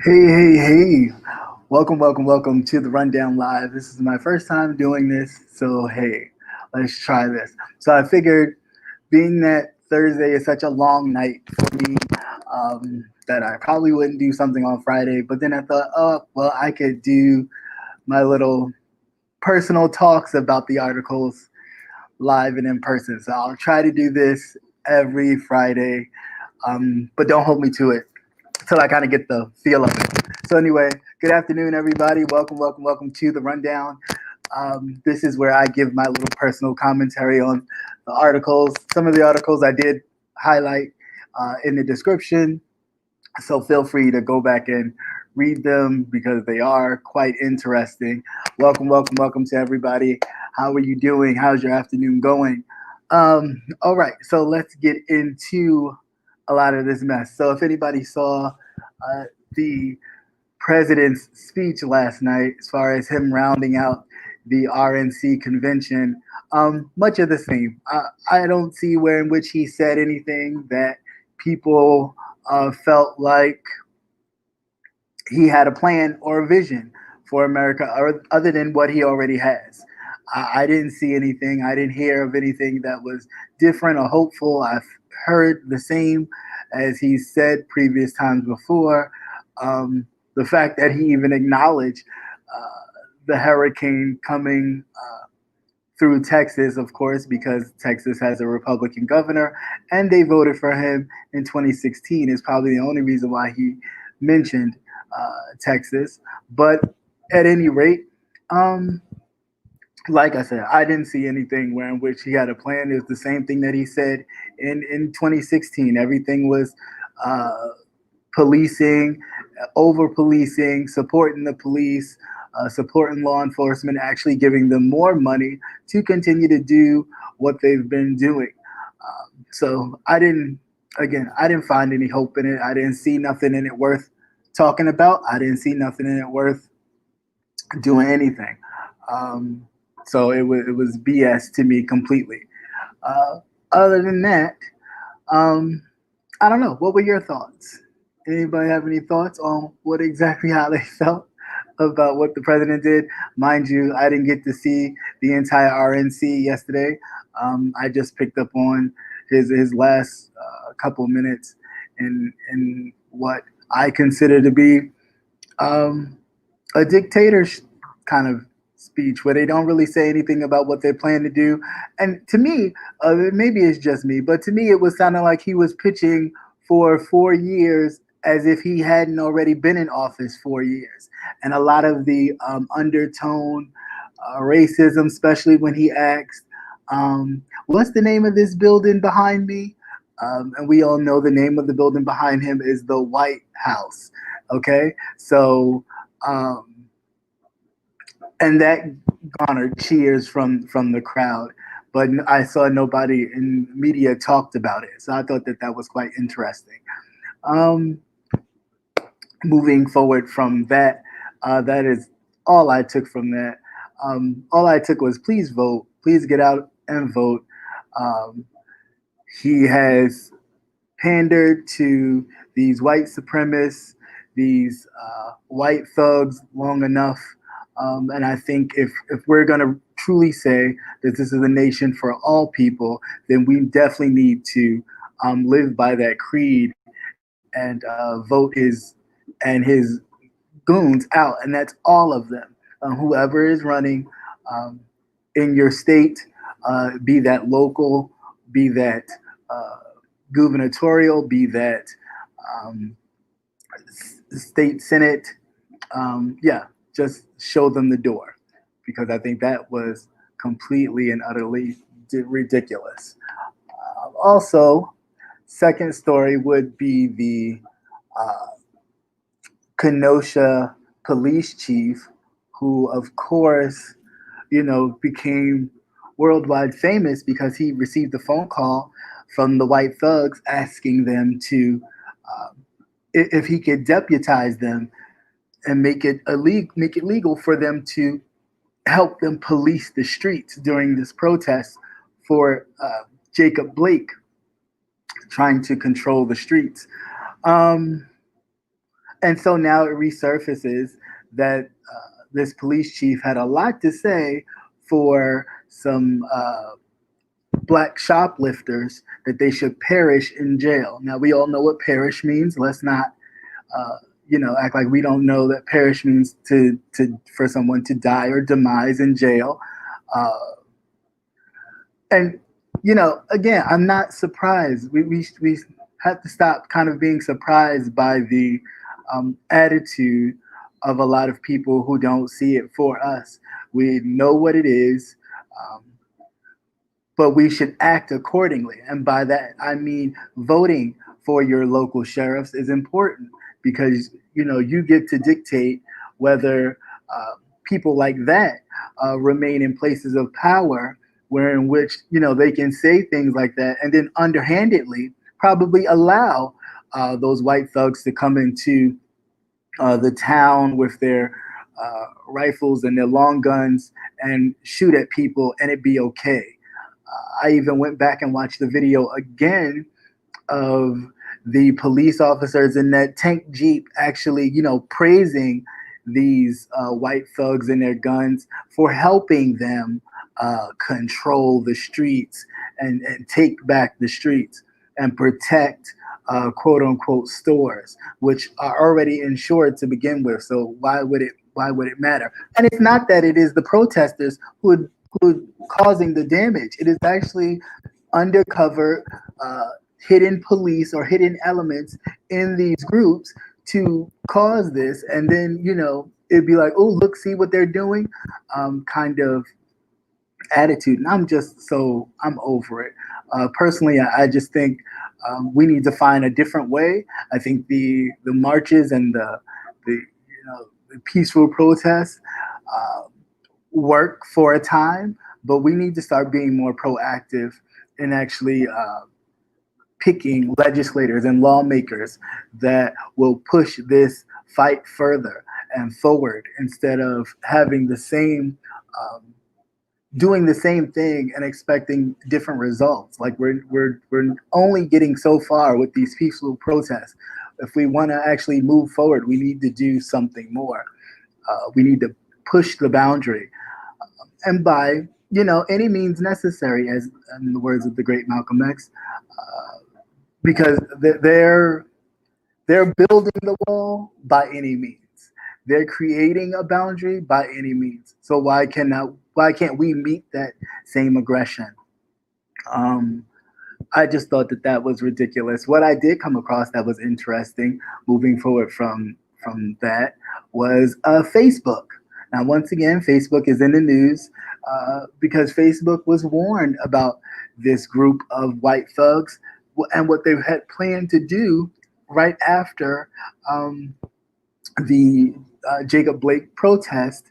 Hey. Welcome to the Rundown Live. This is my first time doing this, so hey, let's try this. So I figured, being that Thursday is such a long night for me, that I probably wouldn't do something on Friday, but then I thought, oh, well, I could do my little personal talks about the articles live and in person. So I'll try to do this every Friday, but don't hold me to it till I kind of get the feel of it. So anyway, good afternoon, everybody. Welcome to the Rundown. This is where I give my little personal commentary on the articles. Some of the articles I did highlight in the description, so feel free to go back and read them because they are quite interesting. Welcome to everybody. How are you doing? How's your afternoon going? All right, so let's get into a lot of this mess. So if anybody saw the president's speech last night, as far as him rounding out the RNC convention, much of the same. I don't see where in which he said anything that people felt like he had a plan or a vision for America, or other than what he already has. I didn't see anything. I didn't hear of anything that was different or hopeful. I've heard the same as he said previous times before. The fact that he even acknowledged the hurricane coming through Texas, of course, because Texas has a Republican governor and they voted for him in 2016, is probably the only reason why he mentioned Texas. But at any rate, um, like I said, I didn't see anything where in which he had a plan. It was the same thing that he said in 2016. Everything was uh, policing, over policing, supporting the police, supporting law enforcement, actually giving them more money to continue to do what they've been doing. So I didn't find any hope in it. I didn't see nothing in it worth talking about. I didn't see nothing in it worth doing anything. Um, so it was BS to me completely. Uh, Other than that, um, I don't know. What were your thoughts? Anybody have any thoughts on what exactly how they felt about what the president did? Mind you, I didn't get to see the entire RNC yesterday. I just picked up on his last couple minutes in what I consider to be um, a dictator's kind of speech where they don't really say anything about what they plan to do. And to me, maybe it's just me, but to me, it was sounding like he was pitching for 4 years as if he hadn't already been in office 4 years. And a lot of the undertone, racism, especially when he asked, what's the name of this building behind me? And we all know the name of the building behind him is the White House. Okay, so um, and that garnered cheers from the crowd. But I saw nobody in media talked about it, so I thought that that was quite interesting. Um, Moving forward from that, that is all I took from that. All I took was please vote, please get out and vote. Um, he has pandered to these white supremacists, these white thugs long enough. And I think if we're going to truly say that this is a nation for all people, then we definitely need to live by that creed and vote his goons out, and that's all of them. Whoever is running um, in your state, be that local, be that uh, gubernatorial, be that um, state senate, yeah, just show them the door because I think that was completely and utterly ridiculous. Also, second story would be the uh, Kenosha police chief, who, of course, became worldwide famous because he received a phone call from the white thugs asking them to, if he could deputize them and make it legal for them to help them police the streets during this protest for Jacob Blake trying to control the streets. Um, And so now it resurfaces that this police chief had a lot to say for some black shoplifters, that they should perish in jail. Now we all know what perish means. Let's not act like we don't know that perish means to for someone to die or demise in jail. Uh, and again, I'm not surprised. We have to stop kind of being surprised by the attitude of a lot of people who don't see it for us. We know what it is, um, but we should act accordingly. And by that, I mean voting for your local sheriffs is important, because you get to dictate whether people like that remain in places of power, where in which they can say things like that and then underhandedly probably allow those white thugs to come into the town with their rifles and their long guns and shoot at people, and it be okay. I even went back and watched the video again of the police officers in that tank jeep actually, praising these white thugs and their guns for helping them control the streets and take back the streets and protect quote unquote stores, which are already insured to begin with. So why would it matter? And it's not that it is the protesters who causing the damage. It is actually undercover hidden police or hidden elements in these groups to cause this, and then it'd be like, oh, look, see what they're doing, kind of attitude. And I'm over it. Personally, I just think we need to find a different way. I think the marches and the peaceful protests work for a time, but we need to start being more proactive in actually picking legislators and lawmakers that will push this fight further and forward, instead of having the same doing the same thing and expecting different results. Like we're only getting so far with these peaceful protests. If we want to actually move forward, we need to do something more. We need to push the boundary, and by any means necessary, as in the words of the great Malcolm X, because they're building the wall by any means. They're creating a boundary by any means. So why can't we meet that same aggression? I just thought that was ridiculous. What I did come across that was interesting, moving forward from that, was Facebook. Now, once again, Facebook is in the news because Facebook was warned about this group of white thugs and what they had planned to do right after the Jacob Blake protest.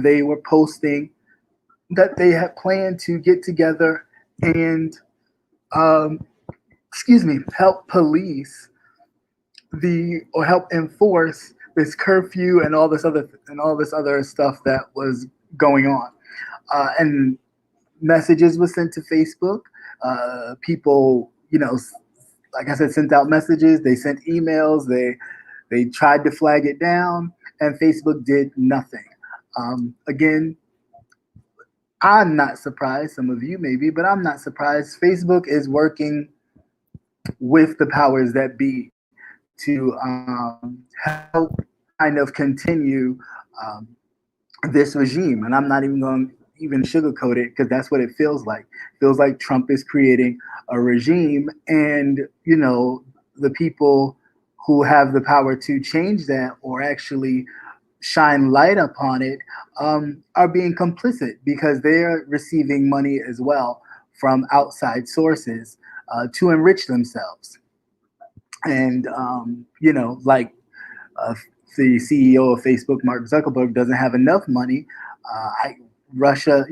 They were posting that they had planned to get together and, help police or help enforce this curfew and all this other stuff that was going on. And messages were sent to Facebook. People, like I said, sent out messages. They sent emails. They tried to flag it down, and Facebook did nothing. Again, I'm not surprised. Some of you may be, but I'm not surprised. Facebook is working with the powers that be to help kind of continue this regime. And I'm not even going to even sugarcoat it, because that's what it feels like. It feels like Trump is creating a regime, and the people who have the power to change that or actually shine light upon it are being complicit, because they're receiving money as well from outside sources to enrich themselves. And like the CEO of Facebook, Mark Zuckerberg, doesn't have enough money. Russia,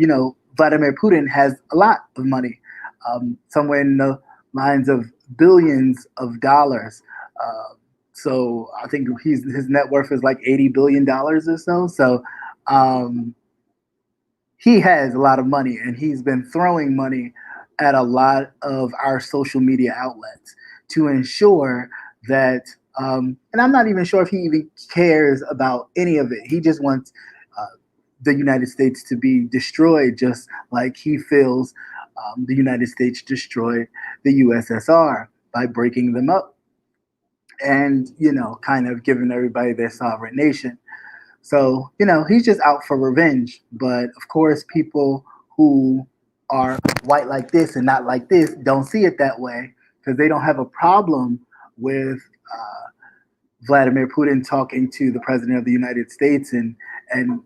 Vladimir Putin has a lot of money, somewhere in the lines of billions of dollars. So I think his net worth is like $80 billion or so. So he has a lot of money, and he's been throwing money at a lot of our social media outlets to ensure that And I'm not even sure if he even cares about any of it. He just wants the United States to be destroyed, just like he feels the United States destroyed the USSR by breaking them up and, kind of giving everybody their sovereign nation. So, he's just out for revenge. But of course, people who are white like this and not like this don't see it that way because they don't have a problem with Vladimir Putin talking to the president of the United States and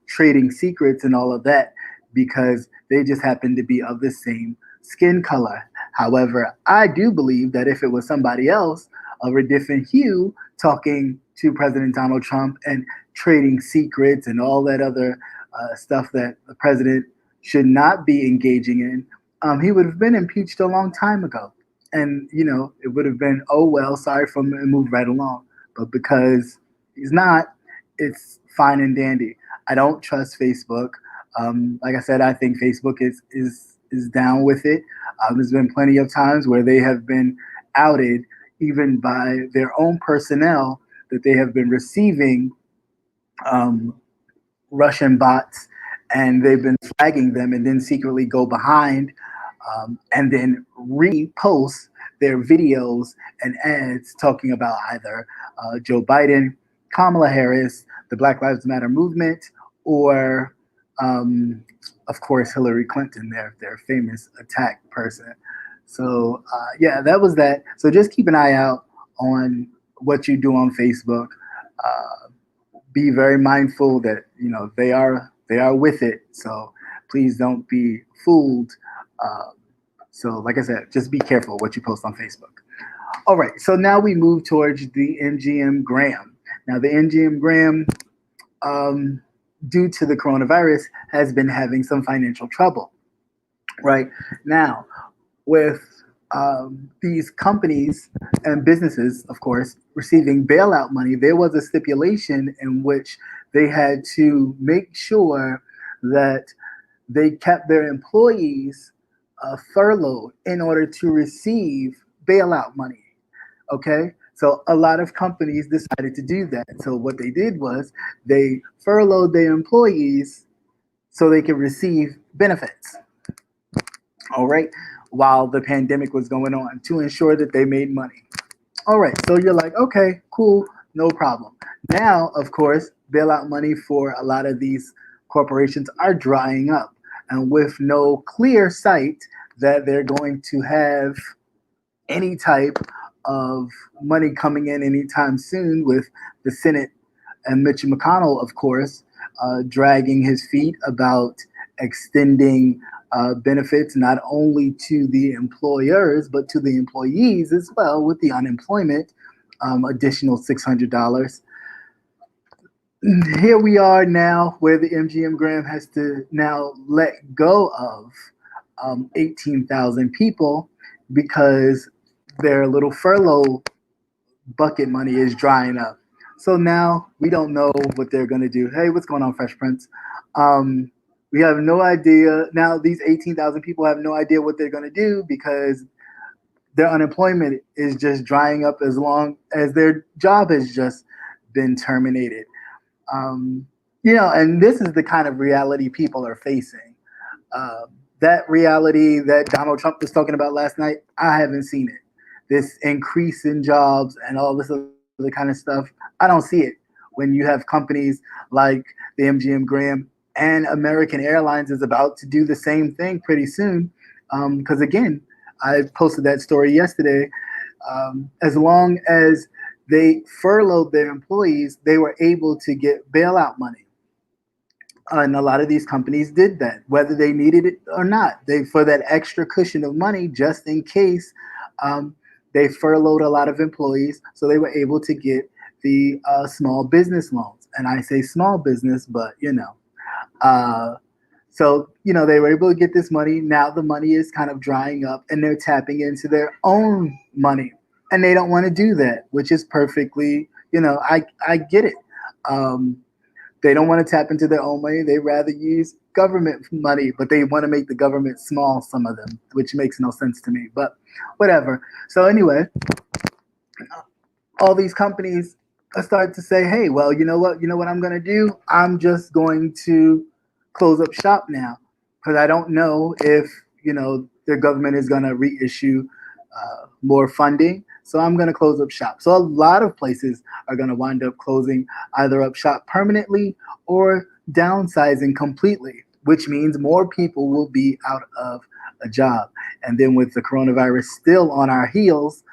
trading secrets and all of that because they just happen to be of the same skin color. However, I do believe that if it was somebody else of a different hue talking to President Donald Trump and trading secrets and all that other stuff that the president should not be engaging in, he would have been impeached a long time ago. And, it would have been, oh, well, sorry for him and move right along. But because he's not, it's fine and dandy. I don't trust Facebook. Like I said, I think Facebook is down with it. There's been plenty of times where they have been outed, even by their own personnel, that they have been receiving Russian bots, and they've been flagging them, and then secretly go behind and then repost their videos and ads talking about either Joe Biden, Kamala Harris, the Black Lives Matter movement, or of course Hillary Clinton, their famous attack person. So yeah, that was that. So just keep an eye out on what you do on Facebook. Be very mindful that they are with it. So please don't be fooled. So like I said, just be careful what you post on Facebook. All right, so now we move towards the MGM Graham. Now the MGM Graham, due to the coronavirus, has been having some financial trouble. Right now, with these companies and businesses, of course, receiving bailout money, there was a stipulation in which they had to make sure that they kept their employees furloughed in order to receive bailout money. Okay, so a lot of companies decided to do that. So what they did was they furloughed their employees so they could receive benefits. All right, while the pandemic was going on, to ensure that they made money. All right, so you're like, okay, cool, no problem. Now, of course, bailout money for a lot of these corporations are drying up, and with no clear sight that they're going to have any type of money coming in anytime soon, with the Senate and Mitch McConnell, of course, dragging his feet about extending benefits not only to the employers but to the employees as well, with the unemployment additional $600. Here we are now where the MGM Graham has to now let go of 18,000 people because their little furlough bucket money is drying up. So now we don't know what they're going to do. Hey, what's going on, Fresh Prince? We have no idea. Now these 18,000 people have no idea what they're going to do because their unemployment is just drying up as long as their job has just been terminated. And this is the kind of reality people are facing. That reality that Donald Trump was talking about last night, I haven't seen it. This increase in jobs and all this other kind of stuff, I don't see it. When you have companies like the MGM Graham and American Airlines is about to do the same thing pretty soon. Because again, I posted that story yesterday. As long as they furloughed their employees, they were able to get bailout money. And a lot of these companies did that, whether they needed it or not. They, for that extra cushion of money, just in case, they furloughed a lot of employees, so they were able to get the small business loans. And I say small business, but so they were able to get this money. Now the money is kind of drying up, and they're tapping into their own money, and they don't want to do that, which is perfectly, I get it. They don't want to tap into their own money. They rather use government money, but they want to make the government small, some of them, which makes no sense to me, but whatever. So anyway, all these companies start to say, hey, well, you know what I'm going to do? I'm just going to close up shop now because I don't know if, their government is going to reissue more funding. So I'm going to close up shop. So a lot of places are going to wind up closing either up shop permanently or downsizing completely, which means more people will be out of a job. And then with the coronavirus still on our heels,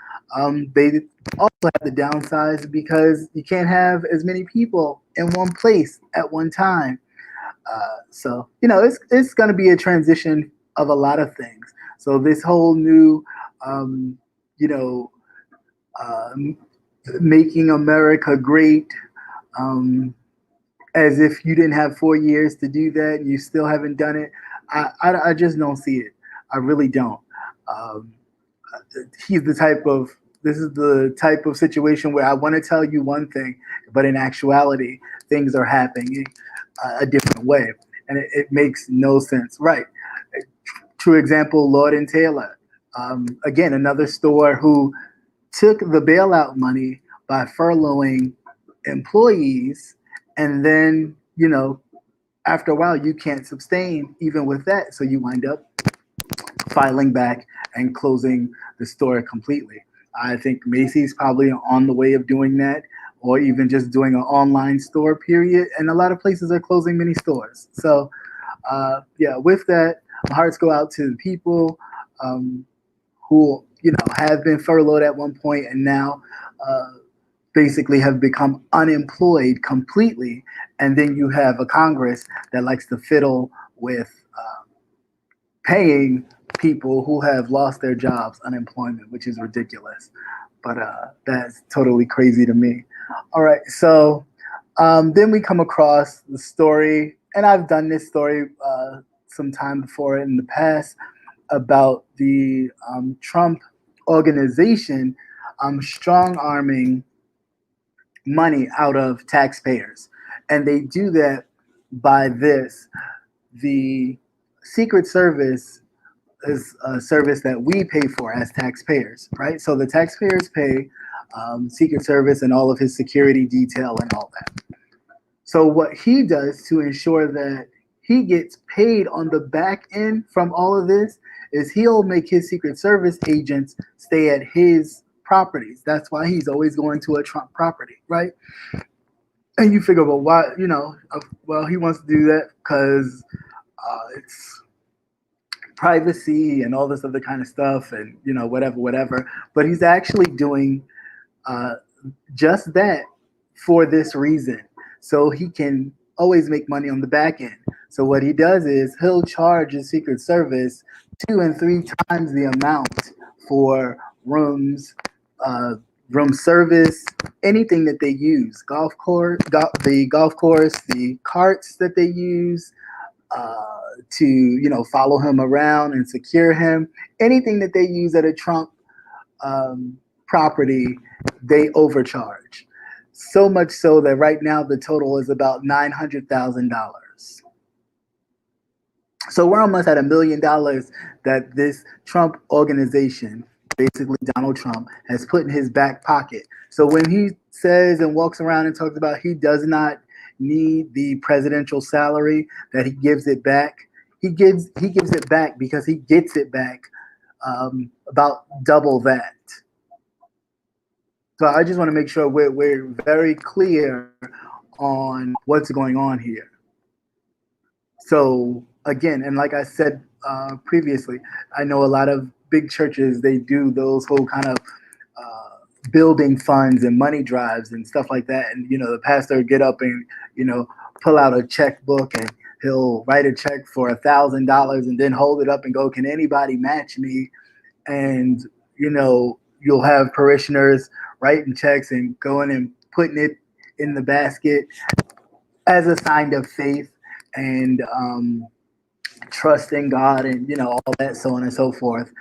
they also have to downsize because you can't have as many people in one place at one time. So it's going to be a transition of a lot of things. So this whole new, you know, uh, making America great, um, as if you didn't have 4 years to do that and you still haven't done it. I just don't see it. I really don't. Um, he's the type of this is the type of situation where I want to tell you one thing, but in actuality, things are happening a different way, and it makes no sense. Right? True example: Lord and Taylor. Again, another store who took the bailout money by furloughing employees, and then after a while you can't sustain even with that, so you wind up filing back and closing the store completely. I think Macy's probably on the way of doing that, or even just doing an online store period. And a lot of places are closing many stores. So, yeah, with that, my hearts go out to the people who have been furloughed at one point and now basically have become unemployed completely. And then you have a Congress that likes to fiddle with paying people who have lost their jobs unemployment, which is ridiculous. But that's totally crazy to me. All right, so then we come across the story, and I've done this story some time before in the past about the Trump organization strong arming money out of taxpayers. And they do that by this. The Secret Service is a service that we pay for as taxpayers, right? So the taxpayers pay Secret Service and all of his security detail and all that. So what he does to ensure that he gets paid on the back end from all of this is he'll make his Secret Service agents stay at his properties. That's why he's always going to a Trump property, right? And you figure, well, why? Well, he wants to do that because it's privacy and all this other kind of stuff, and whatever. But he's actually doing uh, just that for this reason, so he can always make money on the back end. So what he does is he'll charge his Secret Service 2 and 3 times the amount for rooms, uh, room service, anything that they use, the golf course, the carts that they use to follow him around and secure him, anything that they use at a Trump property, they overcharge. So much so that right now the total is about $900,000. So we're almost at $1 million that this Trump organization, basically Donald Trump, has put in his back pocket. So when he says and walks around and talks about he does not need the presidential salary, that he gives it back, he gives it back because he gets it back about double that. So I just want to make sure we're very clear on what's going on here. So again, and like I said previously, I know a lot of big churches, they do those whole kind of building funds and money drives and stuff like that. And the pastor would get up and pull out a checkbook, and he'll write a check for $1,000 and then hold it up and go, "Can anybody match me?" And you'll have parishioners writing checks and going and putting it in the basket as a sign of faith and trust in God and all that, so on and so forth.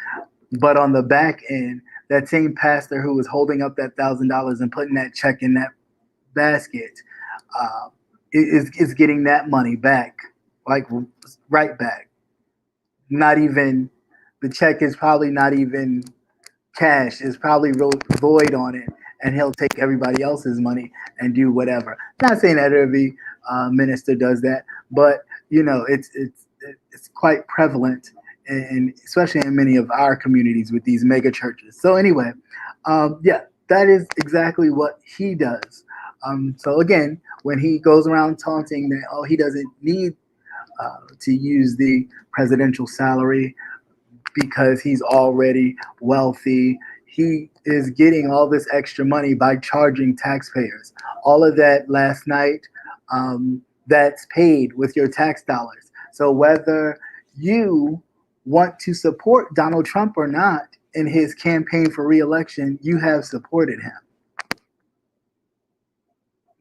But on the back end, that same pastor who was holding up that $1,000 and putting that check in that basket is getting that money back, like right back. Not even, the check is probably not even cash. It's probably wrote void on it, and he'll take everybody else's money and do whatever. Not saying that every minister does that, but it's quite prevalent, especially in many of our communities with these mega churches. So anyway, yeah, that is exactly what he does. So again, when he goes around taunting that, oh, he doesn't need to use the presidential salary because he's already wealthy. He is getting all this extra money by charging taxpayers. All of that last night, that's paid with your tax dollars. So whether you want to support Donald Trump or not in his campaign for reelection, you have supported him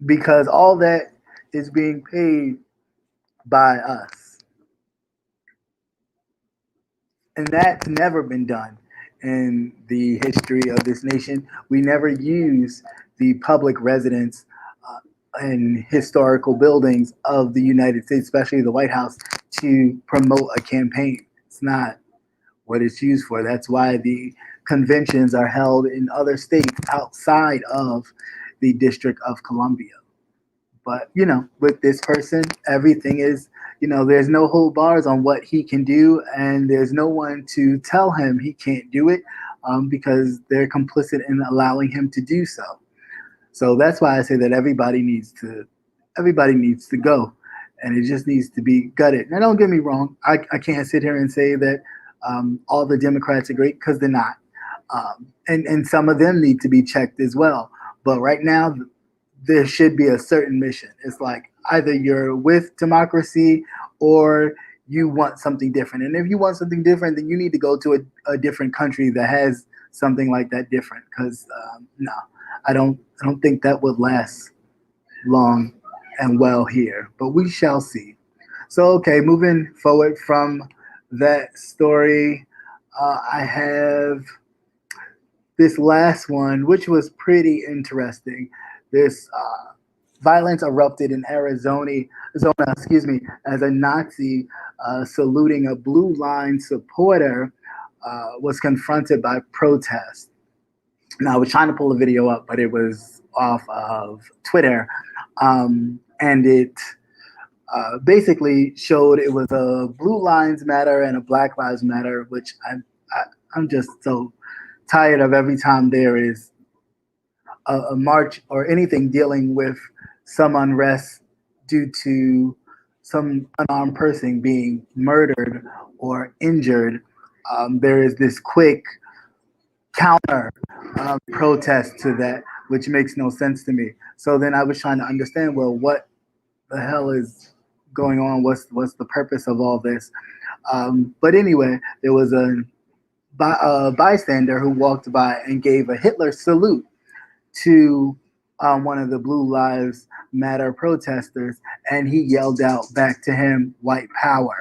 because all that is being paid by us. And that's never been done in the history of this nation. We never use the public residence and historical buildings of the United States, especially the White House, to promote a campaign. It's not what it's used for. That's why the conventions are held in other states outside of the District of Columbia. But with this person, everything is, there's no hold bars on what he can do, and there's no one to tell him he can't do it because they're complicit in allowing him to do so. So that's why I say that everybody needs to go, and it just needs to be gutted. Now, don't get me wrong, I can't sit here and say that all the Democrats are great because they're not, and some of them need to be checked as well. But right now, there should be a certain mission. It's like either you're with democracy or you want something different. And if you want something different, then you need to go to a different country that has something like that different. Because no, I don't think that would last long and well here. But we shall see. So okay, moving forward from that story, I have this last one, which was pretty interesting. This violence erupted in Arizona, as a Nazi saluting a Blue Line supporter was confronted by protests. Now, I was trying to pull a video up, but it was off of Twitter, and it basically showed it was a Blue Lives Matter and a Black Lives Matter, which I'm just so tired of every time there is a march or anything dealing with some unrest due to some unarmed person being murdered or injured. There is this quick counter protest to that, which makes no sense to me. So then I was trying to understand, well, what the hell is going on? What's the purpose of all this? But anyway, there was a bystander who walked by and gave a Hitler salute to one of the Blue Lives Matter protesters, and he yelled out back to him, "White power."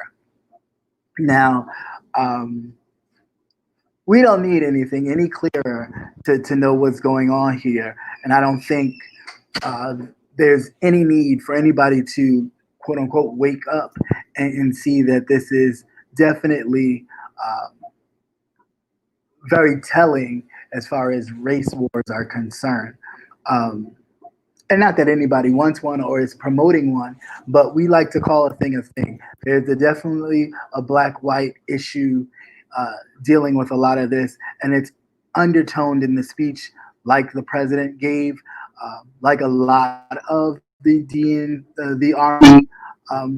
Now, we don't need anything any clearer to know what's going on here, and I don't think there's any need for anybody to, quote unquote, wake up and see that this is definitely very telling as far as race wars are concerned. And not that anybody wants one or is promoting one, but we like to call a thing a thing. There's definitely a black-white issue dealing with a lot of this, and it's undertoned in the speech like the president gave, like a lot of the Army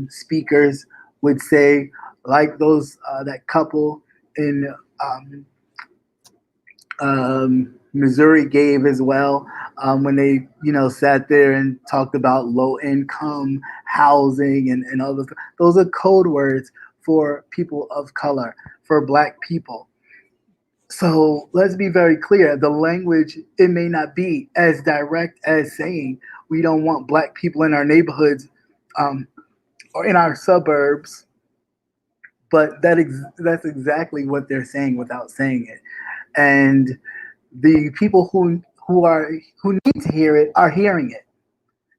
speakers would say, like those that couple in Missouri gave as well, when they sat there and talked about low income housing and other. Those are code words for people of color, for Black people. So let's be very clear. The language, it may not be as direct as saying we don't want Black people in our neighborhoods or in our suburbs, but that's exactly what they're saying without saying it. And the people who need to hear it are hearing it,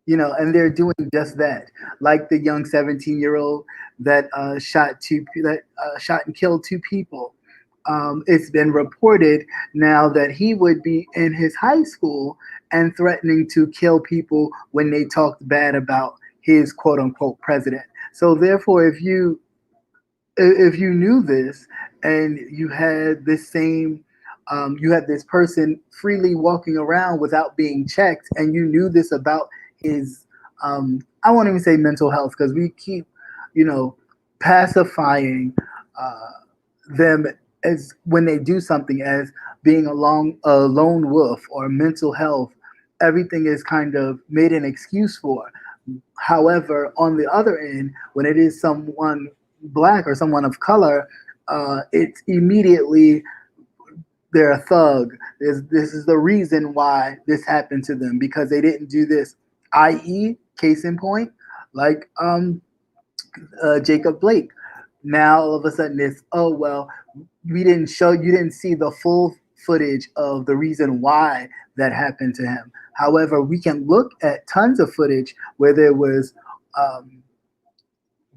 and they're doing just that. Like the young 17-year-old that shot and killed two people. it's been reported now that he would be in his high school and threatening to kill people when they talked bad about his quote unquote president. So therefore, if you knew this and you had this same you had this person freely walking around without being checked, and you knew this about his I won't even say mental health, because we keep you know pacifying uh, them as when they do something as being a lone wolf or mental health. Everything is kind of made an excuse for. However, on the other end, when it is someone black or someone of color, it's immediately they're a thug. This is the reason why this happened to them, because they didn't do this. I.e., case in point, like Jacob Blake. Now all of a sudden it's, oh well, you didn't see the full footage of the reason why that happened to him. However, we can look at tons of footage where there was um,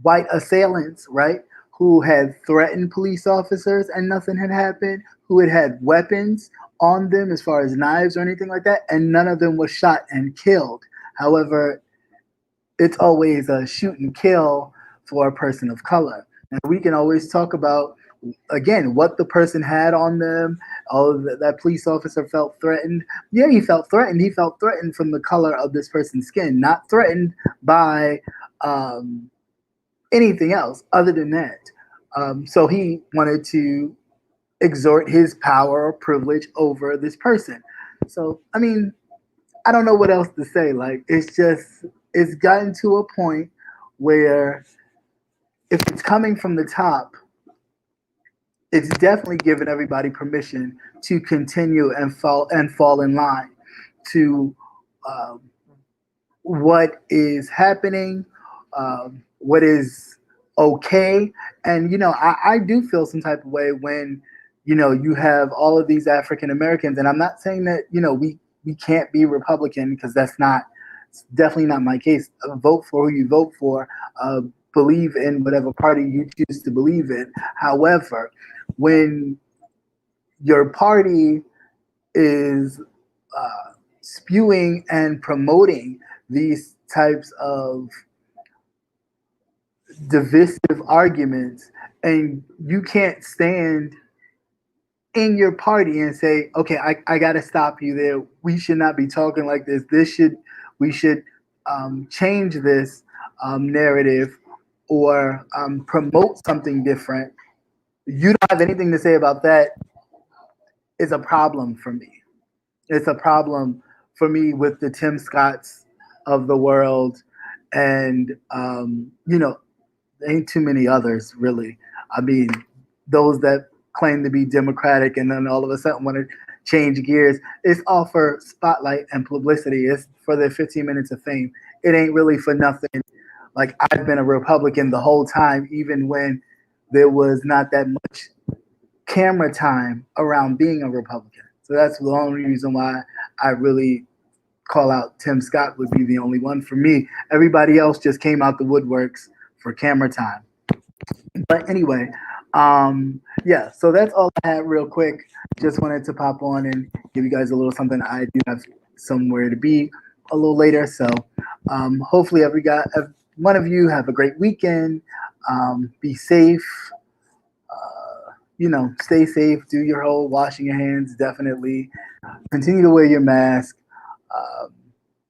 white assailants, right, who had threatened police officers and nothing had happened, who had weapons on them as far as knives or anything like that, and none of them was shot and killed. However, it's always a shoot and kill for a person of color. And we can always talk about, again, what the person had on them. Oh, that police officer felt threatened. Yeah, he felt threatened. He felt threatened from the color of this person's skin, not threatened by um, anything else other than that. So he wanted to exert his power or privilege over this person. So, I mean, I don't know what else to say. Like, it's gotten to a point where if it's coming from the top, it's definitely given everybody permission to continue and fall in line to um, what is happening, what is okay. And I do feel some type of way when you have all of these African Americans, and I'm not saying that we can't be Republican, because it's definitely not my case. Vote for who you vote for. Believe in whatever party you choose to believe in. However, when your party is spewing and promoting these types of divisive arguments, and you can't stand in your party and say, okay, I got to stop you there. We should not be talking like this. We should change this narrative, or promote something different. You don't have anything to say about that. Is a problem for me. It's a problem for me with the Tim Scotts of the world, and there ain't too many others really. I mean, those that claim to be Democratic and then all of a sudden want to change gears. It's all for spotlight and publicity. It's for their 15 minutes of fame. It ain't really for nothing. Like, I've been a Republican the whole time, even when there was not that much camera time around being a Republican. So that's the only reason why I really call out Tim Scott would be the only one for me. Everybody else just came out the woodworks for camera time. But anyway, yeah, so that's all I had real quick. Just wanted to pop on and give you guys a little something. I do have somewhere to be a little later. So hopefully one of you have a great weekend. Be safe. Stay safe. Do your whole washing your hands. Definitely continue to wear your mask. Um,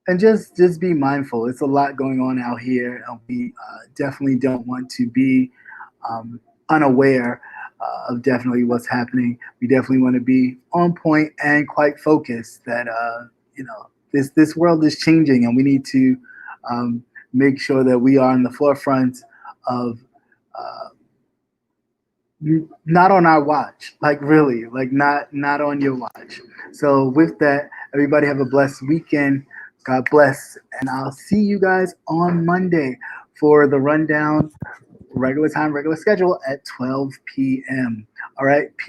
and just be mindful. It's a lot going on out here, and we definitely don't want to be unaware of definitely what's happening. We definitely want to be on point and quite focused that this world is changing, and we need to make sure that we are in the forefront of uh, not on our watch, like really, like not on your watch. So with that, everybody have a blessed weekend. God bless, and I'll see you guys on Monday for the rundown, regular time, regular schedule at 12 p.m. All right, peace.